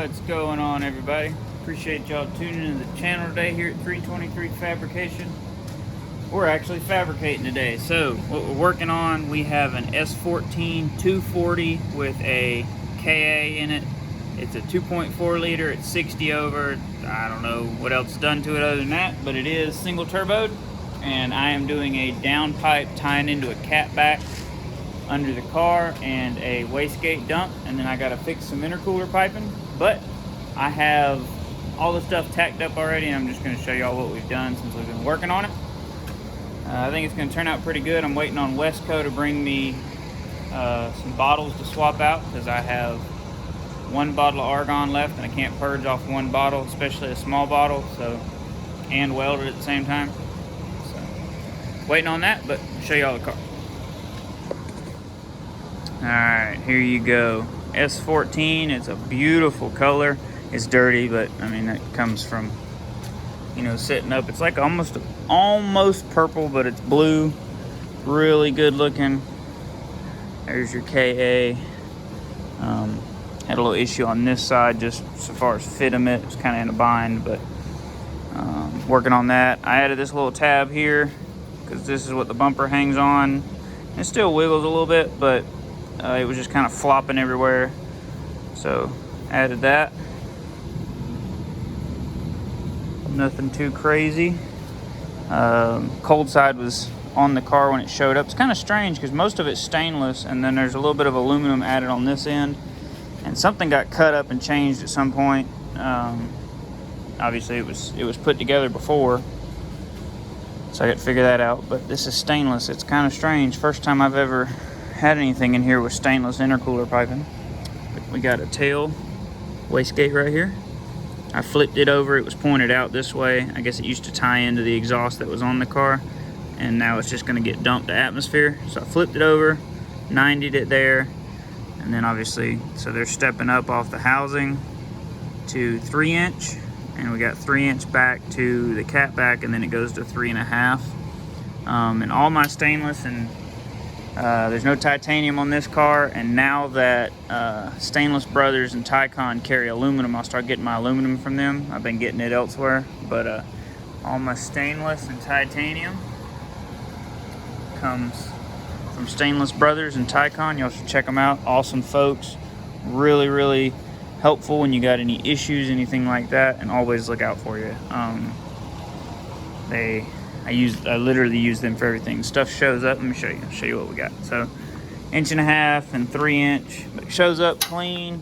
What's going on, everybody? Appreciate y'all tuning into the channel today here at 323 Fabrication. We're actually fabricating today. So what we're working on, we have an S14 240 with a KA in it. It's a 2.4 liter, it's 60 over. I don't know what else is done to it other than that, but it is single turboed. And I am doing a downpipe tying into a catback under the car and a wastegate dump, and then I gotta fix some intercooler piping. But I have all the stuff tacked up already, and I'm just gonna show y'all what we've done since we've been working on it. I think it's gonna turn out pretty good. I'm waiting on Westco to bring me some bottles to swap out, because I have one bottle of argon left and I can't purge off one bottle, especially a small bottle, so, and weld it at the same time. So waiting on that, but I'll show y'all the car. Alright, here you go. S14, it's a beautiful color. It's dirty, but I mean, that comes from, you know, sitting up. It's like almost purple, but it's blue. Really good looking. There's your KA. Had a little issue on this side just so far as fitting it. It's kind of in a bind, but working on that. I added this little tab here because this is what the bumper hangs on. It still wiggles a little bit, but it was just kind of flopping everywhere, so added that. Nothing too crazy. Cold side was on the car when it showed up. It's kind of strange because most of it's stainless, and then there's a little bit of aluminum added on this end, and something got cut up and changed at some point. Obviously it was put together before, so I got to figure that out. But this is stainless. It's kind of strange. First time I've ever had anything in here with stainless intercooler piping. We got a tail wastegate right here. I flipped it over. It was pointed out this way. I guess it used to tie into the exhaust that was on the car, and now it's just going to get dumped to atmosphere. So I flipped it over, 90'd it there, and then obviously, so they're stepping up off the housing to 3-inch, and we got 3-inch back to the catback, and then it goes to 3.5. And all my stainless, and there's no titanium on this car, and now that Stainless Brothers and Ticon carry aluminum, I'll start getting my aluminum from them. I've been getting it elsewhere, but all my stainless and titanium comes from Stainless Brothers and Ticon. Y'all should check them out. Awesome folks. Really, really helpful when you got any issues, anything like that, and always look out for you. I literally use them for everything. Stuff shows up. Let me show you what we got. So 1.5 and 3-inch, but it shows up clean,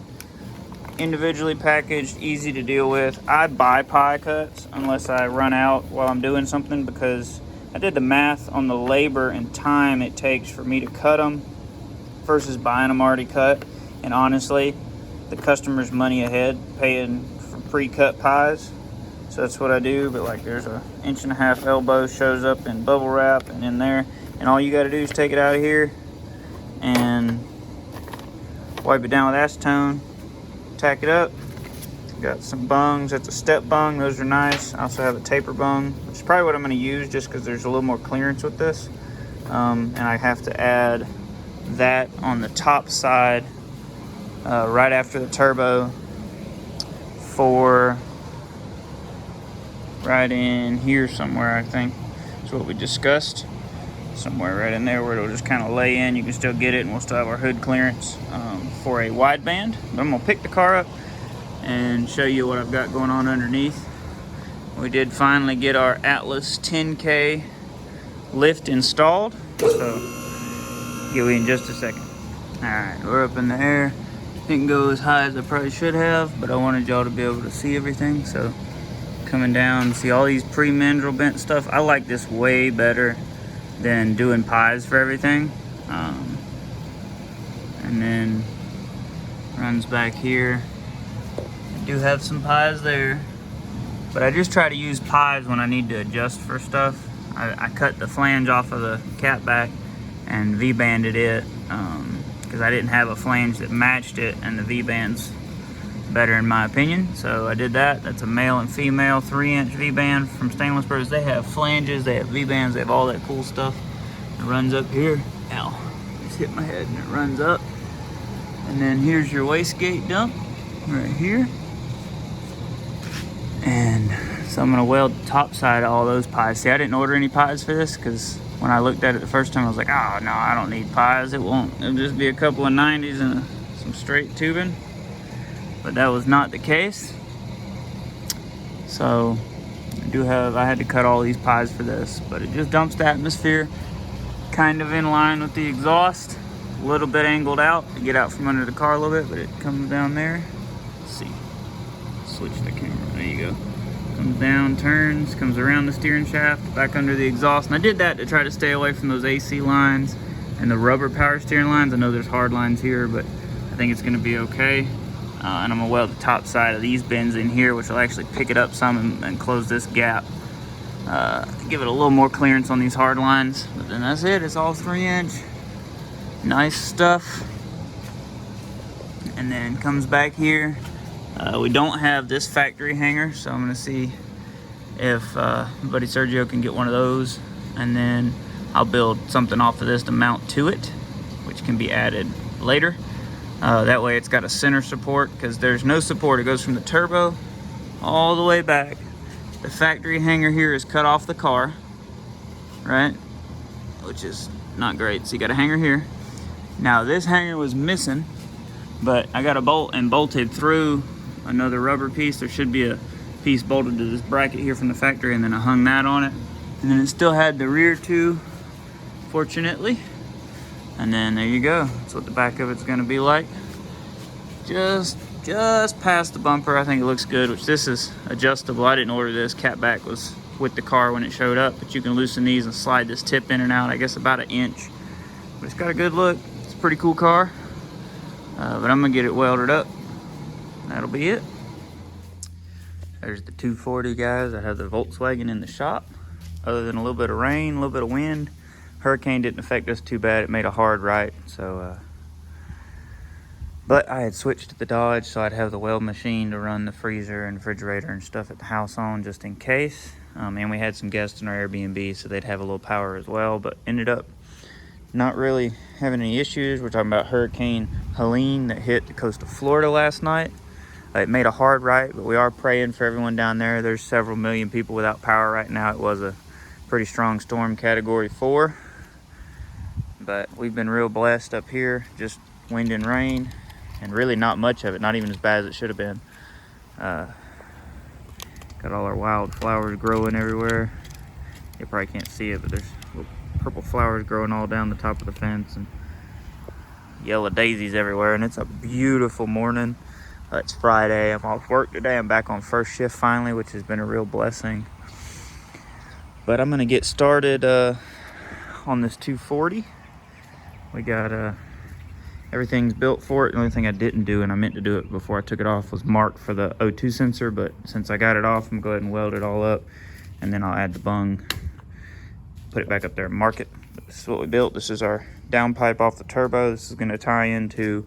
individually packaged, easy to deal with. I buy pie cuts unless I run out while I'm doing something, because I did the math on the labor and time it takes for me to cut them versus buying them already cut. And honestly, the customer's money ahead paying for pre-cut pies. So that's what I do. But like, there's a 1.5 elbow shows up in bubble wrap and in there, and all you got to do is take it out of here and wipe it down with acetone, tack it up. Got some bungs. That's a step bung. Those are nice. I also have a taper bung, which is probably what I'm going to use just because there's a little more clearance with this. And I have to add that on the top side right after the turbo for right in here somewhere. I think that's what we discussed, somewhere right in there where it'll just kind of lay in. You can still get it, and we'll still have our hood clearance for a wideband. But I'm gonna pick the car up and show you what I've got going on underneath. We did finally get our Atlas 10K lift installed, so get in just a second. All right, we're up in the air. Didn't go as high as I probably should have, but I wanted y'all to be able to see everything. So coming down, see all these pre-mandrel bent stuff. I like this way better than doing pies for everything. And then runs back here. I do have some pies there, but I just try to use pies when I need to adjust for stuff. I cut the flange off of the catback and V-banded it because I didn't have a flange that matched it, and the V-band's better in my opinion, so I did that. That's a male and female 3-inch V-band from Stainless Brothers. They have flanges, they have V-bands, they have all that cool stuff. It runs up here. Ow, just hit my head, and it runs up. And then here's your wastegate dump right here. So I'm gonna weld the top side of all those pies. See, I didn't order any pies for this because when I looked at it the first time, I was like, oh no, I don't need pies. It'll just be a couple of 90s and some straight tubing. But that was not the case. So I had to cut all these pies for this, but it just dumps the atmosphere kind of in line with the exhaust. A little bit angled out to get out from under the car a little bit, but it comes down there. Let's see, switch the camera, there you go. Comes down, turns, comes around the steering shaft, back under the exhaust. And I did that to try to stay away from those AC lines and the rubber power steering lines. I know there's hard lines here, but I think it's gonna be okay. And I'm gonna weld the top side of these bins in here, which will actually pick it up some and close this gap. To give it a little more clearance on these hard lines. But then that's it, it's all 3-inch. Nice stuff. And then comes back here. We don't have this factory hanger, so I'm gonna see if buddy Sergio can get one of those, and then I'll build something off of this to mount to it, which can be added later. That way it's got a center support, because there's no support. It goes from the turbo all the way back. The factory hanger here is cut off the car, right? Which is not great. So you got a hanger here. Now this hanger was missing, but I got a bolt and bolted through another rubber piece. There should be a piece bolted to this bracket here from the factory, and then I hung that on it. And then it still had the rear two, fortunately. And then there you go. That's what the back of it's gonna be like. Just past the bumper. I think it looks good, which this is adjustable. I didn't order this. Catback was with the car when it showed up, but you can loosen these and slide this tip in and out, I guess about 1 inch. But it's got a good look. It's a pretty cool car. But I'm gonna get it welded up. That'll be it. There's the 240, guys. I have the Volkswagen in the shop. Other than a little bit of rain, a little bit of wind, hurricane didn't affect us too bad. It made a hard right, so but I had switched to the Dodge, so I'd have the weld machine to run the freezer and refrigerator and stuff at the house on, just in case. And we had some guests in our Airbnb, so they'd have a little power as well, but ended up not really having any issues. We're talking about Hurricane Helene that hit the coast of Florida last night. It made a hard right, but we are praying for everyone down there. There's several million people without power right now. It was a pretty strong storm, Category 4. But we've been real blessed up here, just wind and rain, and really not much of it, not even as bad as it should have been. Got all our wild flowers growing everywhere. You probably can't see it, but there's little purple flowers growing all down the top of the fence, and yellow daisies everywhere, and it's a beautiful morning. It's Friday. I'm off work today. I'm back on first shift finally, which has been a real blessing. But I'm gonna get started on this 240. We got everything's built for it. The only thing I didn't do, and I meant to do it before I took it off, was mark for the O2 sensor, but since I got it off, I'm gonna go ahead and weld it all up, and then I'll add the bung, put it back up there and mark it. This is what we built. This is our downpipe off the turbo. This is gonna tie into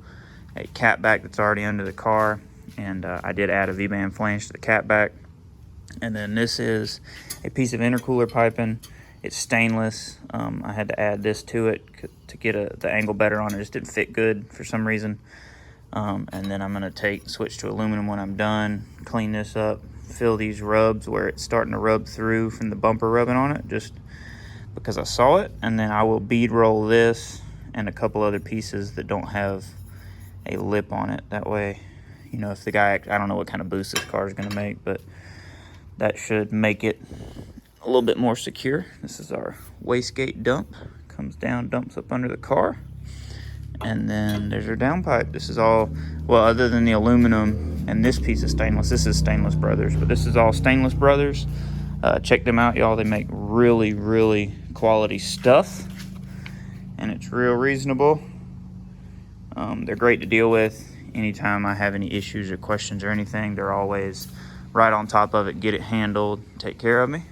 a catback that's already under the car, and I did add a V-band flange to the catback. And then this is a piece of intercooler piping. It's stainless. I had to add this to it to get the angle better on it. It just didn't fit good for some reason. And then I'm gonna switch to aluminum when I'm done, clean this up, fill these rubs where it's starting to rub through from the bumper rubbing on it, just because I saw it. And then I will bead roll this and a couple other pieces that don't have a lip on it. That way, you know, if the guy, I don't know what kind of boost this car is gonna make, but that should make it a little bit more secure. This is our wastegate dump. Comes down, dumps up under the car. And then there's our downpipe. This is all, well, other than the aluminum and this piece of stainless, this is Stainless Brothers, but this is all Stainless Brothers. Check them out, y'all. They make really, really quality stuff, and it's real reasonable. They're great to deal with. Anytime I have any issues or questions or anything, they're always right on top of it, get it handled, take care of me.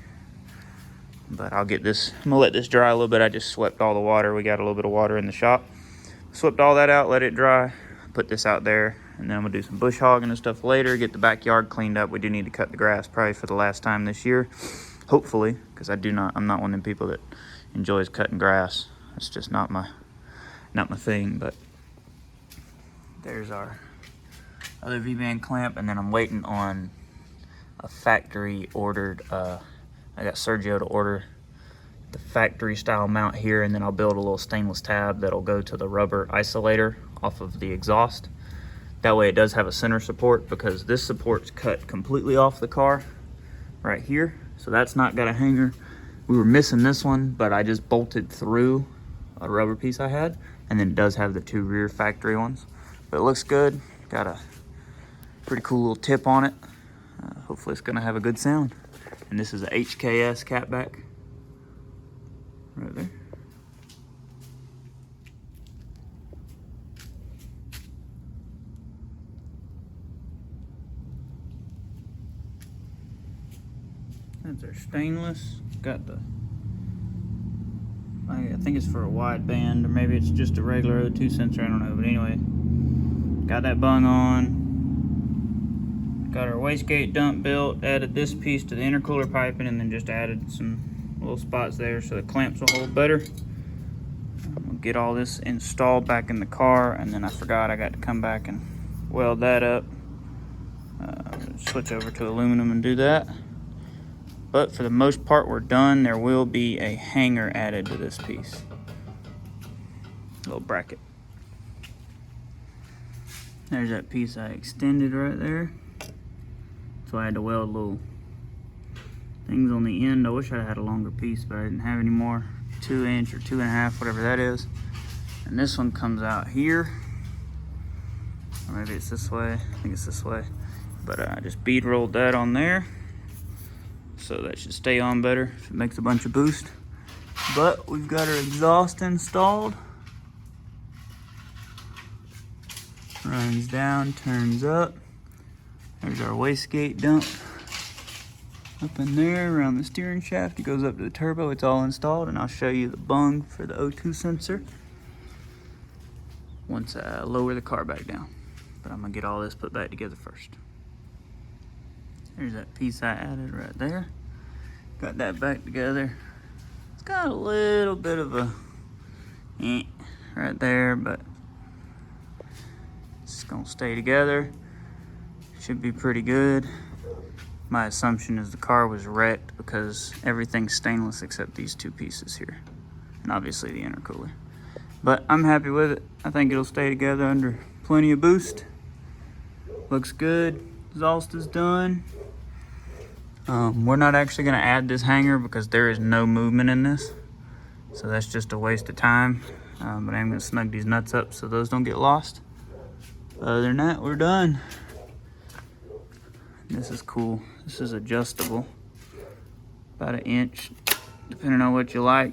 But I'm gonna let this dry a little bit. I just swept all the water. We got a little bit of water in the shop. Swept all that out, let it dry, put this out there, and then I'm gonna do some bush hogging and stuff later, get the backyard cleaned up. We do need to cut the grass probably for the last time this year, hopefully, because I'm not one of them people that enjoys cutting grass. It's just not my thing. But there's our other V-band clamp, and then I'm waiting on a factory ordered, I got Sergio to order the factory style mount here, and then I'll build a little stainless tab that'll go to the rubber isolator off of the exhaust. That way it does have a center support, because this support's cut completely off the car right here. So that's not got a hanger. We were missing this one, but I just bolted through a rubber piece I had, and then it does have the 2 rear factory ones. But it looks good. Got a pretty cool little tip on it. Hopefully it's gonna have a good sound. And this is a HKS catback right there. That's our stainless. Got the, I think it's for a wide band, or maybe it's just a regular O2 sensor, I don't know. But anyway, got that bung on. Got our wastegate dump built, added this piece to the intercooler piping, and then just added some little spots there so the clamps will hold better. We'll get all this installed back in the car, and then I forgot I got to come back and weld that up. Switch over to aluminum and do that. But for the most part, we're done. There will be a hanger added to this piece. A little bracket. There's that piece I extended right there. So I had to weld little things on the end. I wish I had a longer piece, but I didn't have any more. 2 inch or 2.5, whatever that is. And this one comes out here. Or maybe it's this way. I think it's this way. But I just bead rolled that on there. So that should stay on better if it makes a bunch of boost. But we've got our exhaust installed. Runs down, turns up. There's our wastegate dump. Up in there around the steering shaft. It goes up to the turbo. It's all installed, and I'll show you the bung for the O2 sensor once I lower the car back down. But I'm gonna get all this put back together first. There's that piece I added right there. Got that back together. It's got a little bit of a right there, but it's gonna stay together. Should be pretty good. My assumption is the car was wrecked because everything's stainless except these 2 pieces here. And obviously the intercooler. But I'm happy with it. I think it'll stay together under plenty of boost. Looks good. Exhaust is done. We're not actually going to add this hanger because there is no movement in this, so that's just a waste of time. But I'm going to snug these nuts up so those don't get lost. Other than that, we're done. This is cool. This is adjustable, about 1 inch, depending on what you like.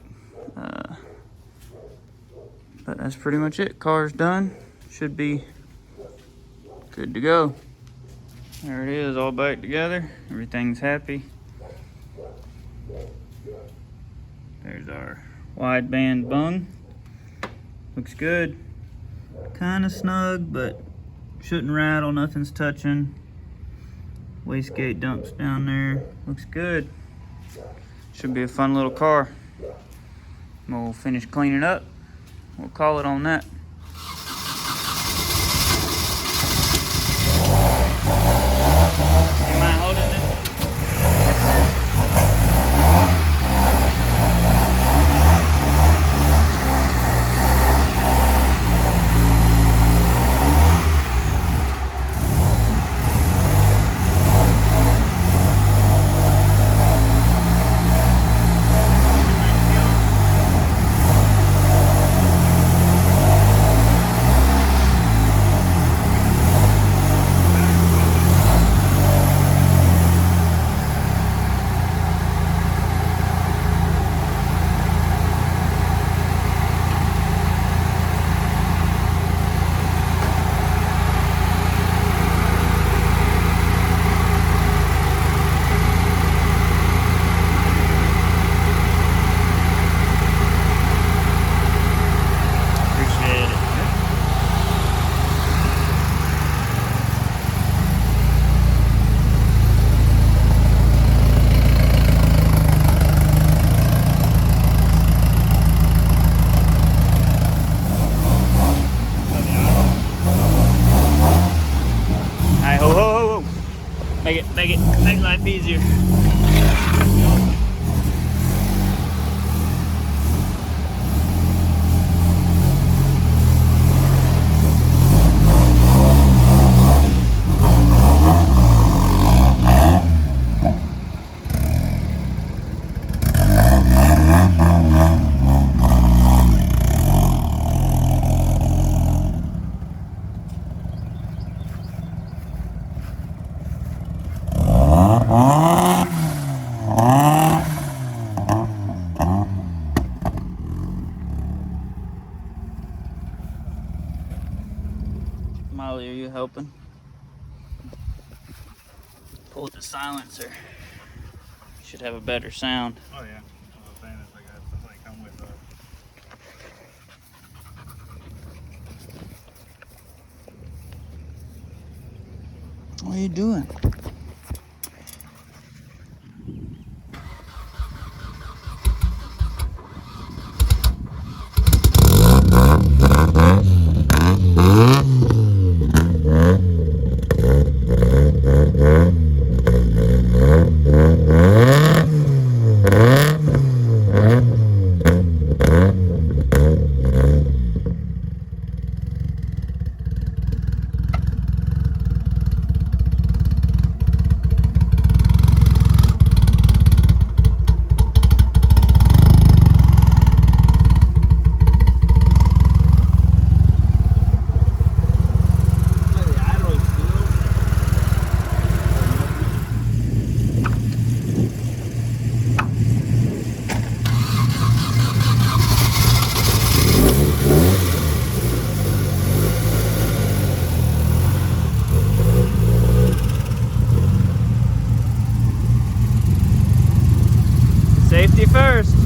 But that's pretty much it. Car's done. Should be good to go. There it is, all back together. Everything's happy. There's our wideband bung. Looks good. Kind of snug, but shouldn't rattle. Nothing's touching. Wastegate dumps down there. Looks good. Should be a fun little car. We'll finish cleaning up. We'll call it on that. Am I holding this? Make life easier. Molly, are you helping? Pull the silencer. Should have a better sound. Oh yeah. I was saying it's like I had somebody come with us. What are you doing? Safety first.